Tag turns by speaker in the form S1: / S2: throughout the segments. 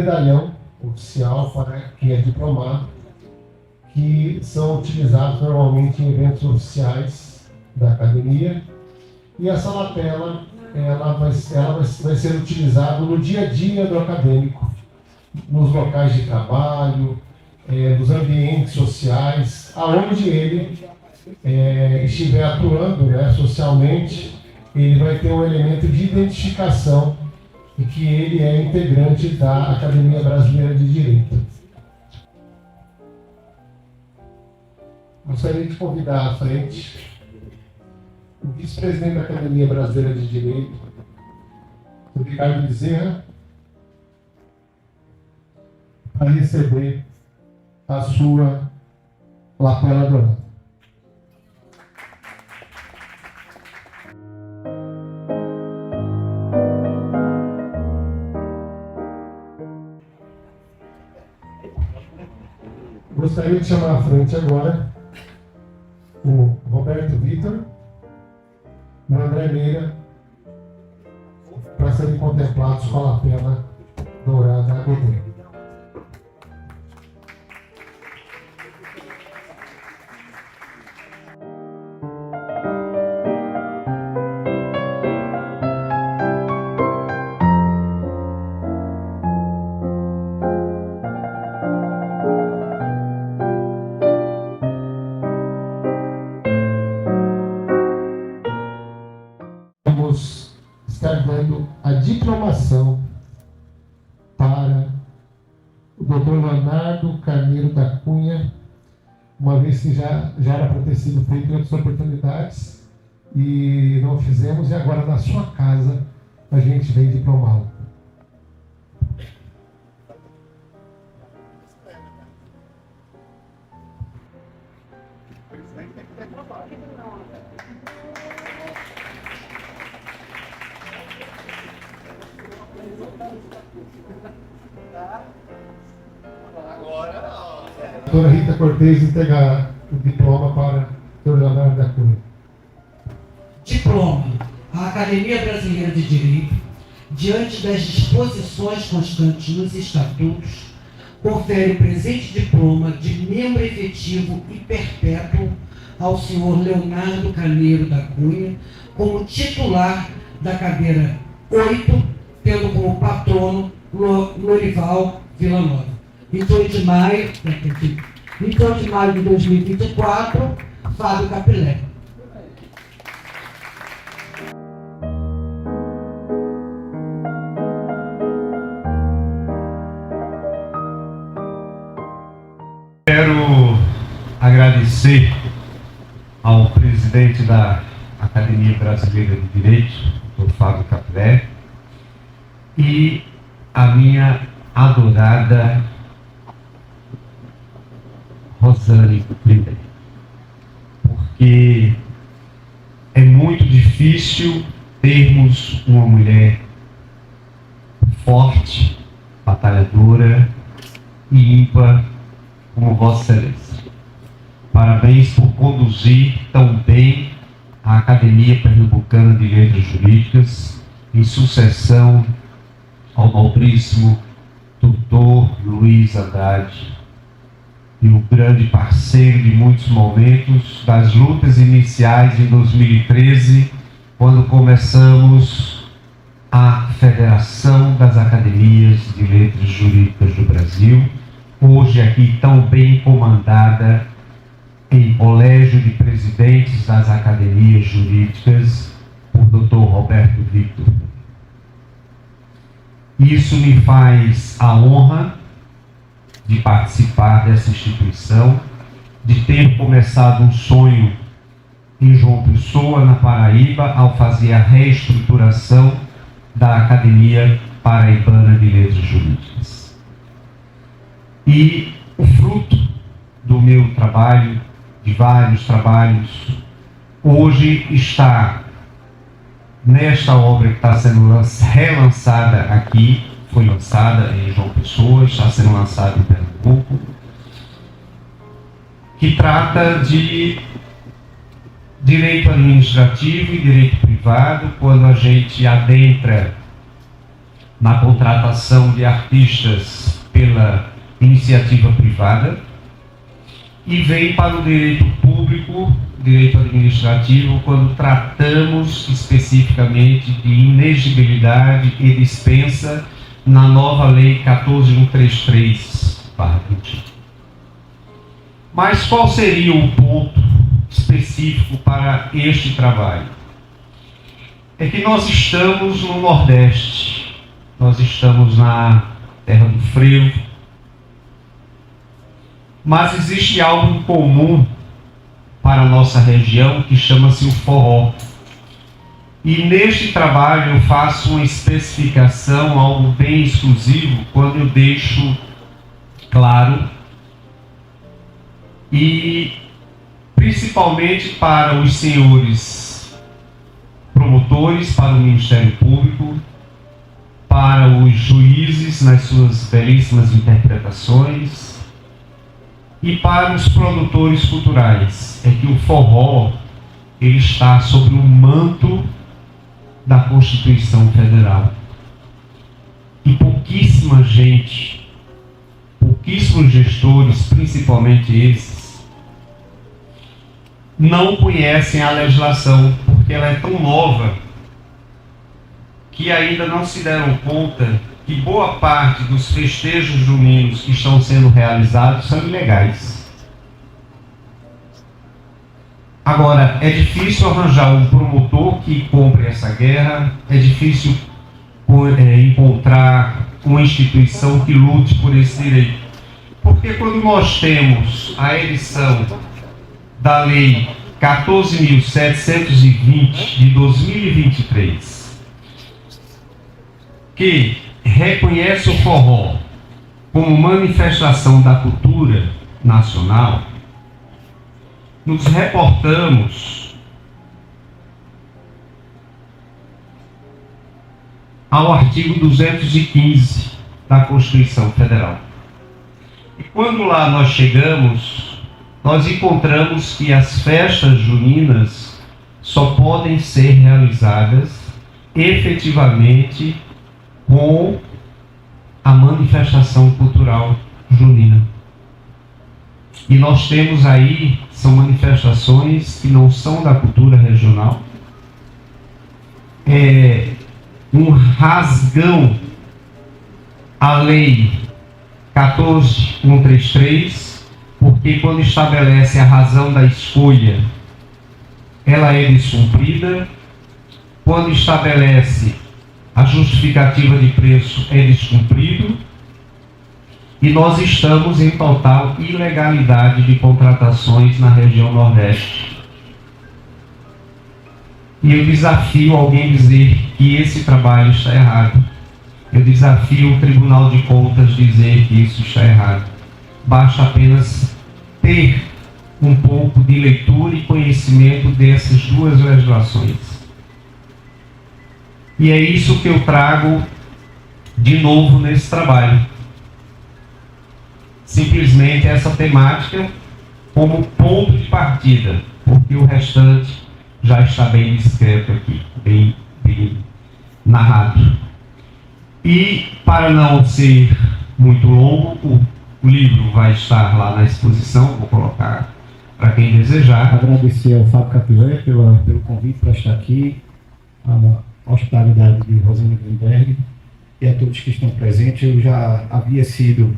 S1: medalhão oficial para quem é diplomado, que são utilizados normalmente em eventos oficiais da academia. E essa lapela ela vai ser utilizada no dia a dia do acadêmico, nos locais de trabalho, nos ambientes sociais, aonde ele estiver atuando, né, socialmente, ele vai ter um elemento de identificação de que ele é integrante da Academia Brasileira de Direito. Gostaria de convidar à frente o vice-presidente da Academia Brasileira de Direito, o Ricardo Bezerra, para receber a sua lapela dourada. Gostaria de chamar à frente agora o Roberto Vitor e o André Meira para serem contemplados com a lapela dourada a governo. Estar dando a diplomação para o Dr. Leonardo Carneiro da Cunha, uma vez que já era para ter sido feito em outras oportunidades e não fizemos, e agora na sua casa a gente vem diplomá-lo. A doutora Rita Cortez entregar o diploma para o Dr. Leonardo da Cunha.
S2: Diploma. A Academia Brasileira de Direito, diante das disposições constantes nos estatutos, confere o presente diploma de membro efetivo e perpétuo ao senhor Leonardo Carneiro da Cunha, como titular da cadeira 8, tendo como patrono Lorival Villanova. 28 de maio de 2024, Fábio Capilé.
S3: Quero agradecer ao presidente da Academia Brasileira de Direito, Dr. Fábio Capilé, e a minha adorada Rosane Primeiro, porque é muito difícil termos uma mulher forte, batalhadora e ímpar como Vossa Excelência. Parabéns por conduzir tão bem a Academia Pernambucana de Letras Jurídicas, em sucessão ao nobríssimo doutor Luiz Andrade, e o grande parceiro de muitos momentos, das lutas iniciais em 2013, quando começamos a Federação das Academias de Letras Jurídicas do Brasil, hoje aqui tão bem comandada em Colégio de Presidentes das Academias Jurídicas por Dr. Roberto Vitor. Isso me faz a honra de participar dessa instituição, de ter começado um sonho em João Pessoa, na Paraíba, ao fazer a reestruturação da Academia Paraibana de Letras Jurídicas. E o fruto do meu trabalho, de vários trabalhos, hoje está nesta obra que está sendo relançada aqui, foi lançada em João Pessoa, está sendo lançada em Pernambuco, que trata de direito administrativo e direito privado, quando a gente adentra na contratação de artistas pela iniciativa privada e vem para o direito público, direito administrativo, quando tratamos especificamente de inexigibilidade e dispensa na nova lei 14.133/20. Mas qual seria o ponto específico para este trabalho? É que nós estamos no Nordeste, nós estamos na terra do frevo, mas existe algo em comum para a nossa região que chama-se o forró. E neste trabalho eu faço uma especificação, algo bem exclusivo, quando eu deixo claro, e principalmente para os senhores promotores, para o Ministério Público, para os juízes nas suas belíssimas interpretações e para os produtores culturais, é que o forró ele está sobre o manto da Constituição Federal. E pouquíssima gente, pouquíssimos gestores, principalmente esses, não conhecem a legislação, porque ela é tão nova que ainda não se deram conta que boa parte dos festejos juninos que estão sendo realizados são ilegais. Agora, é difícil arranjar um promotor que compre essa guerra, é difícil encontrar uma instituição que lute por esse direito. Porque quando nós temos a edição da Lei 14.720 de 2023, que reconhece o forró como manifestação da cultura nacional, nos reportamos ao artigo 215 da Constituição Federal. E quando lá nós chegamos, nós encontramos que as festas juninas só podem ser realizadas efetivamente com a manifestação cultural junina. E nós temos aí, são manifestações que não são da cultura regional, um rasgão à lei 14.133, porque quando estabelece a razão da escolha, ela é descumprida. Quando estabelece a justificativa de preço, é descumprido. E nós estamos em total ilegalidade de contratações na região Nordeste. E eu desafio alguém a dizer que esse trabalho está errado. Eu desafio o Tribunal de Contas a dizer que isso está errado. Basta apenas ter um pouco de leitura e conhecimento dessas duas legislações. E é isso que eu trago de novo nesse trabalho. Simplesmente essa temática como ponto de partida, porque o restante já está bem discreto aqui, bem narrado. E para não ser muito longo, o livro vai estar lá na exposição, vou colocar para quem desejar.
S4: Agradecer ao Fábio Capilé pelo convite para estar aqui, a hospitalidade de Rosane Greenberg e a todos que estão presentes. Eu já havia sido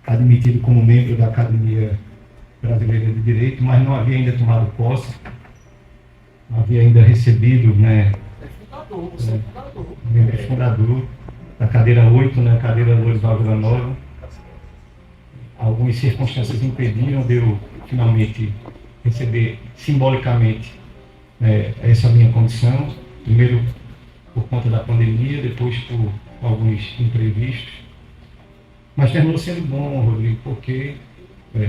S4: admitido como membro da Academia Brasileira de Direito, mas não havia ainda tomado posse, não havia ainda recebido, membro fundador da cadeira 8, cadeira Lourival Vila Nova. Algumas circunstâncias impediram de eu finalmente receber simbolicamente essa minha condição, primeiro por conta da pandemia, depois por alguns imprevistos. Mas terminou sendo bom, Rodrigo,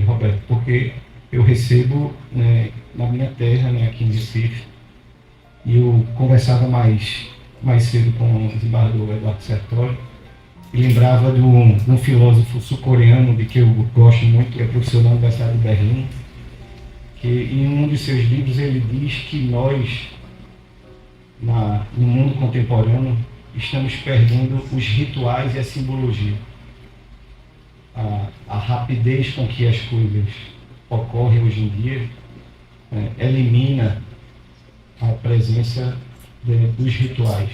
S4: Roberto, porque eu recebo na minha terra, aqui em Recife, e eu conversava mais cedo com o desembargador Eduardo Sertório, e lembrava de um filósofo sul-coreano de que eu gosto muito, que é professor da Universidade de Berlim, que em um de seus livros ele diz que nós, no mundo contemporâneo, estamos perdendo os rituais e a simbologia. A rapidez com que as coisas ocorrem hoje em dia elimina a presença dos rituais.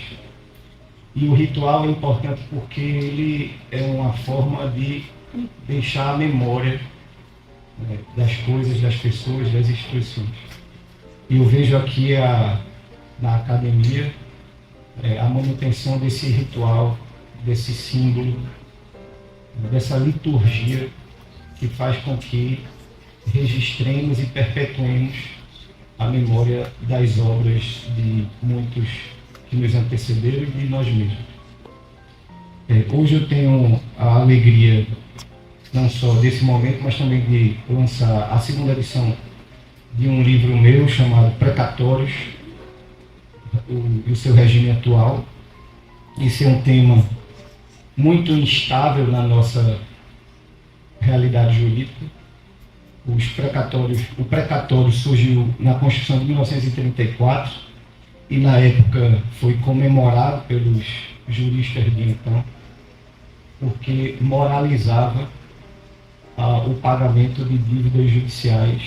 S4: E o ritual é importante porque ele é uma forma de deixar a memória das coisas, das pessoas, das instituições. E eu vejo aqui na academia a manutenção desse ritual, desse símbolo, dessa liturgia que faz com que registremos e perpetuemos a memória das obras de muitos que nos antecederam e de nós mesmos. Hoje eu tenho a alegria não só desse momento, mas também de lançar a segunda edição de um livro meu chamado Precatórios e o seu regime atual. Esse é um tema muito instável na nossa realidade jurídica. O precatório surgiu na Constituição de 1934 e na época foi comemorado pelos juristas de então, porque moralizava o pagamento de dívidas judiciais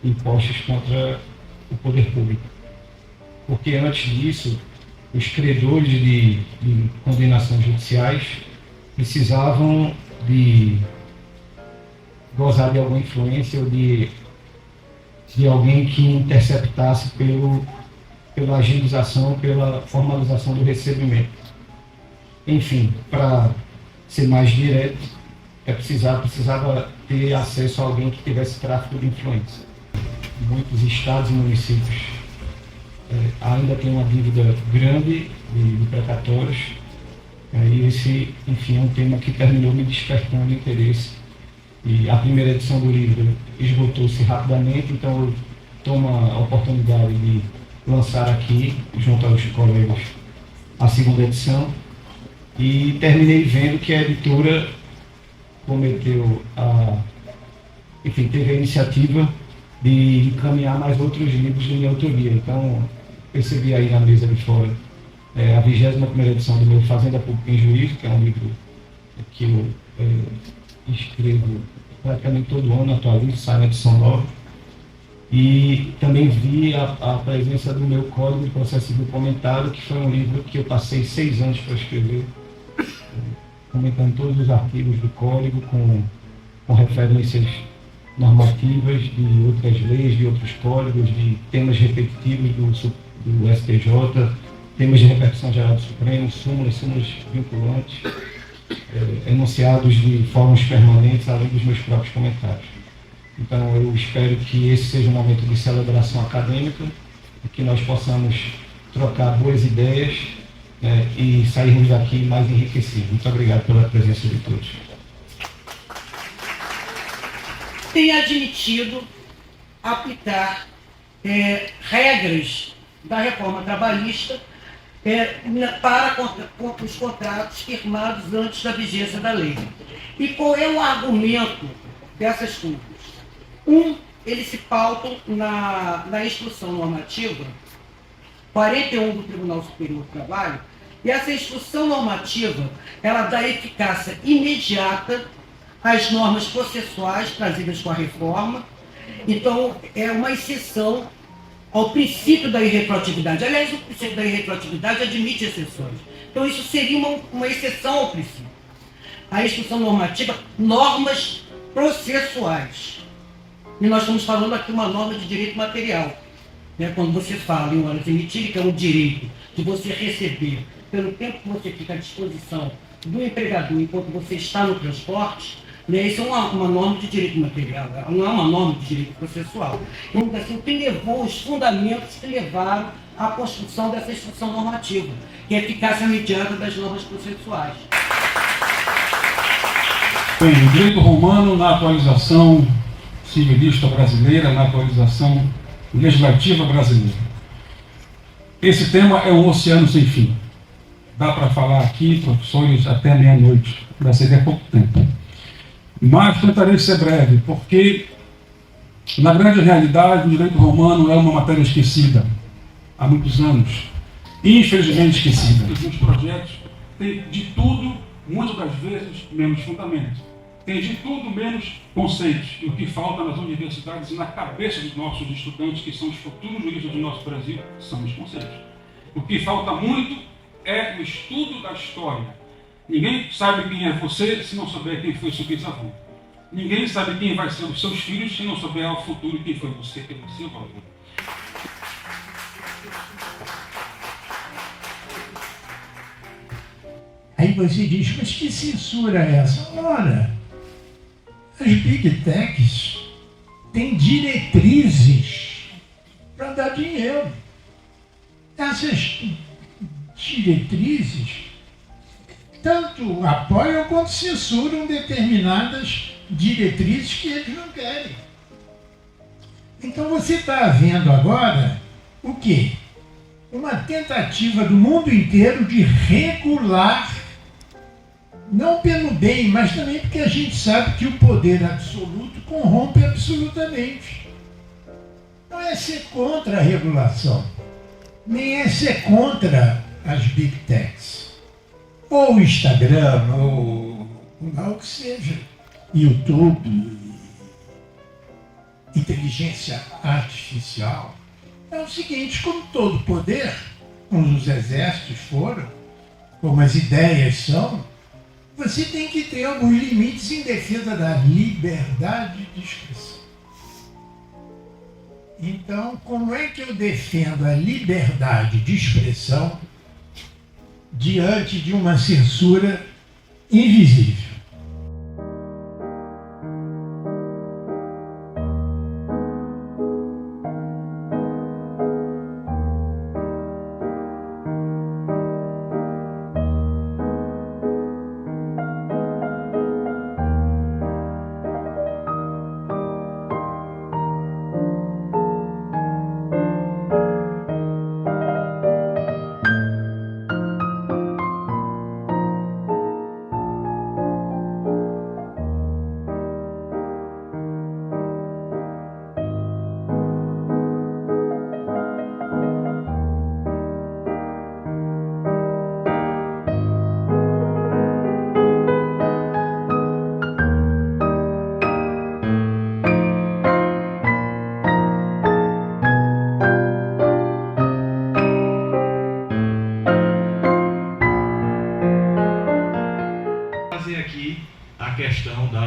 S4: impostas contra o poder público. Porque antes disso, os credores de condenações judiciais precisavam de gozar de alguma influência ou de alguém que interceptasse pela agilização, pela formalização do recebimento. Enfim, para ser mais direto, precisava ter acesso a alguém que tivesse tráfico de influência. Muitos estados e municípios ainda têm uma dívida grande de precatórios. E esse, enfim, é um tema que terminou me despertando interesse. E a primeira edição do livro esgotou-se rapidamente, então eu tomo a oportunidade de lançar aqui, junto aos colegas, a segunda edição. E terminei vendo que a editora teve a iniciativa de encaminhar mais outros livros de minha autoria. Então, percebi aí na mesa de fora a 21ª edição do meu Fazenda Pública em Juízo, que é um livro que eu escrevo praticamente todo ano, atualizo, sai na edição nova. E também vi a presença do meu Código de Processo Civil comentado, que foi um livro que eu passei 6 anos para escrever, comentando todos os artigos do Código, com referências normativas de outras leis, de outros códigos, de temas repetitivos do STJ, temas de repercussão geral do Supremo, súmulas vinculantes, enunciados de fóruns permanentes, além dos meus próprios comentários. Então, eu espero que esse seja um momento de celebração acadêmica, e que nós possamos trocar boas ideias e sairmos daqui mais enriquecidos. Muito obrigado pela presença de todos.
S2: Tem admitido aplicar regras da reforma trabalhista para os contratos firmados antes da vigência da lei. E qual é o argumento dessas coisas? Eles se pautam na instrução normativa 41 do Tribunal Superior do Trabalho, e essa instrução normativa, ela dá eficácia imediata às normas processuais trazidas com a reforma. Então, é uma exceção ao princípio da irretroatividade. Aliás, o princípio da irretroatividade admite exceções. Então, isso seria uma exceção ao princípio. A instrução normativa, normas processuais. E nós estamos falando aqui uma norma de direito material. Quando você fala em horas emitidas, que é um direito de você receber, pelo tempo que você fica à disposição do empregador enquanto você está no transporte, isso é uma norma de direito material, não é uma norma de direito processual. Então, assim, o que levou, os fundamentos que levaram à construção dessa instrução normativa, que é a eficácia imediata das normas processuais.
S5: Bem, o direito romano na atualização civilista brasileira, na atualização legislativa brasileira. Esse tema é um oceano sem fim. Dá para falar aqui, professores, até meia-noite, vai ser pouco tempo. Mas tentarei ser breve, porque, na grande realidade, o direito romano é uma matéria esquecida há muitos anos. infelizmente esquecida. Os projetos têm de tudo, muitas das vezes, menos fundamento. Tem de tudo menos conceitos. E o que falta nas universidades e na cabeça dos nossos estudantes, que são os futuros juristas do nosso Brasil, são os conceitos. O que falta muito é o estudo da história. Ninguém sabe quem é você se não souber quem foi seu bisavô. Ninguém sabe quem vai ser os seus filhos se não souber ao futuro quem foi você, quem você vai ver.
S6: Aí você diz, mas que censura é essa? Ora, as Big Techs têm diretrizes para dar dinheiro. Essas diretrizes tanto apoiam quanto censuram determinadas diretrizes que eles não querem. Então você está vendo agora o quê? Uma tentativa do mundo inteiro de regular, não pelo bem, mas também porque a gente sabe que o poder absoluto corrompe absolutamente. Não é ser contra a regulação, nem é ser contra as Big Techs. Ou o Instagram, ou o que seja, YouTube, inteligência artificial. É o seguinte, como todo poder, como os exércitos foram, como as ideias são, você tem que ter alguns limites em defesa da liberdade de expressão. Então, como é que eu defendo a liberdade de expressão diante de uma censura invisível?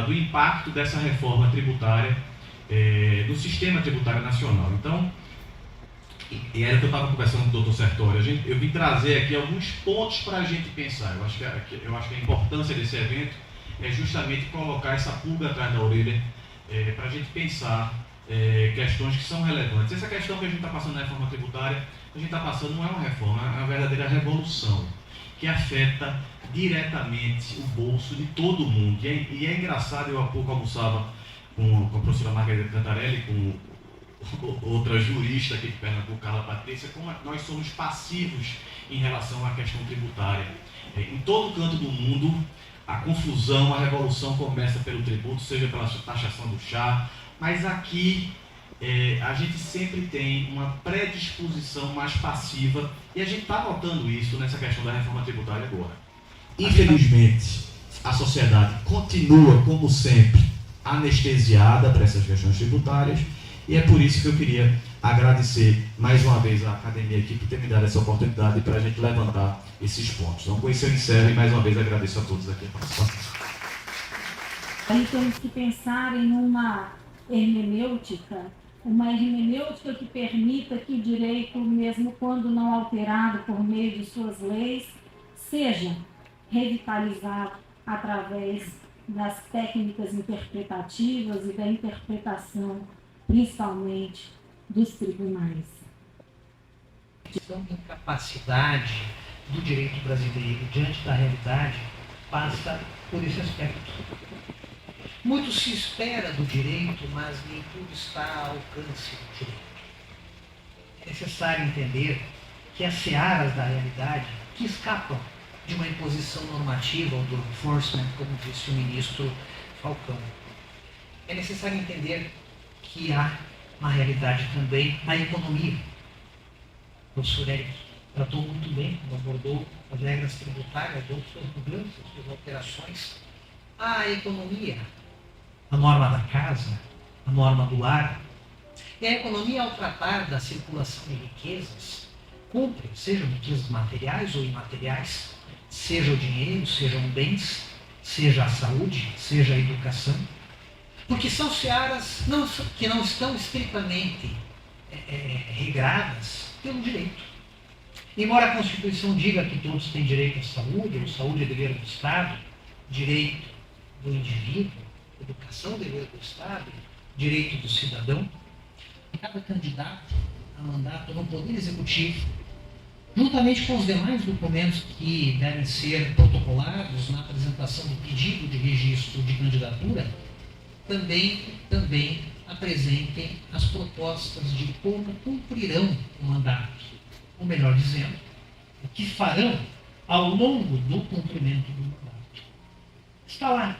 S7: Do impacto dessa reforma tributária no sistema tributário nacional. Então, e era o que eu estava conversando com o Dr. Sertório, eu vim trazer aqui alguns pontos para a gente pensar. Eu acho que a importância desse evento é justamente colocar essa pulga atrás da orelha para a gente pensar questões que são relevantes. Essa questão que a gente está passando na reforma tributária, a gente está passando não é uma reforma, é uma verdadeira revolução que afeta diretamente o bolso de todo mundo. E é engraçado, eu há pouco almoçava com a professora Margarida Cantarelli, com outra jurista aqui de Pernambuco, Carla Patrícia, como nós somos passivos em relação à questão tributária. Em todo canto do mundo, a confusão, a revolução começa pelo tributo, seja pela taxação do chá, mas aqui a gente sempre tem uma predisposição mais passiva e a gente está notando isso nessa questão da reforma tributária agora. Infelizmente, a sociedade continua, como sempre, anestesiada para essas questões tributárias e é por isso que eu queria agradecer mais uma vez à academia aqui por ter me dado essa oportunidade para a gente levantar esses pontos. Então, com isso eu encerro e mais uma vez agradeço a todos aqui a participação.
S8: Aí temos que pensar em uma hermenêutica que permita que o direito, mesmo quando não alterado por meio de suas leis, seja revitalizado através das técnicas interpretativas e da interpretação, principalmente, dos tribunais.
S9: A questão de incapacidade do direito brasileiro diante da realidade passa por esse aspecto. Muito se espera do direito, mas nem tudo está ao alcance do direito. É necessário entender que as searas da realidade que escapam de uma imposição normativa ou do enforcement, como disse o ministro Falcão. É necessário entender que há uma realidade também na economia. O professor Eric tratou muito bem, abordou as regras tributárias, suas mudanças, suas alterações, a economia, a norma da casa, a norma do lar. E a economia, ao tratar da circulação de riquezas, cumpre, sejam riquezas materiais ou imateriais, seja o dinheiro, sejam bens, seja a saúde, seja a educação, porque são searas que não estão estritamente regradas pelo direito. Embora a Constituição diga que todos têm direito à saúde, ou saúde é dever do Estado, direito do indivíduo, educação é dever do Estado, direito do cidadão, cada candidato a mandato no Poder Executivo, juntamente com os demais documentos que devem ser protocolados na apresentação do pedido de registro de candidatura, também apresentem as propostas de como cumprirão o mandato, ou melhor dizendo, o que farão ao longo do cumprimento do mandato. Está lá.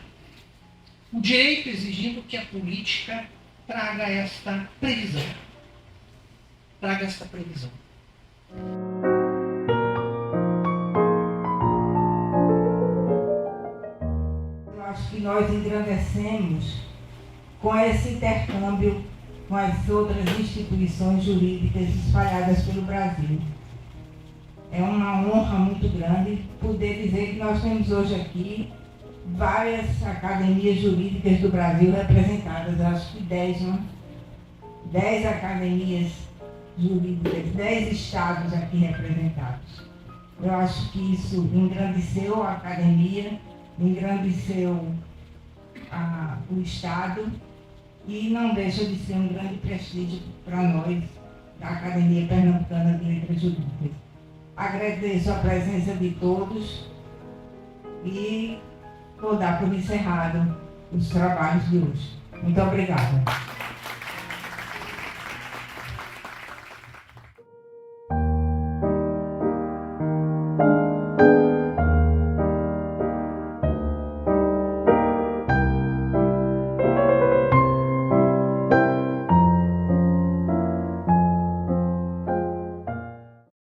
S9: O direito exigindo que a política traga esta previsão. Traga esta previsão.
S10: Eu acho que nós engrandecemos com esse intercâmbio com as outras instituições jurídicas espalhadas pelo Brasil. É uma honra muito grande poder dizer que nós temos hoje aqui várias academias jurídicas do Brasil representadas, acho que 10 academias jurídicas, 10 estados aqui representados. Eu acho que isso engrandeceu a academia, engrandeceu o estado e não deixa de ser um grande prestígio para nós, da Academia Pernambucana de Letras Jurídicas. Agradeço a presença de todos e vou dar por encerrado os trabalhos de hoje. Muito obrigada.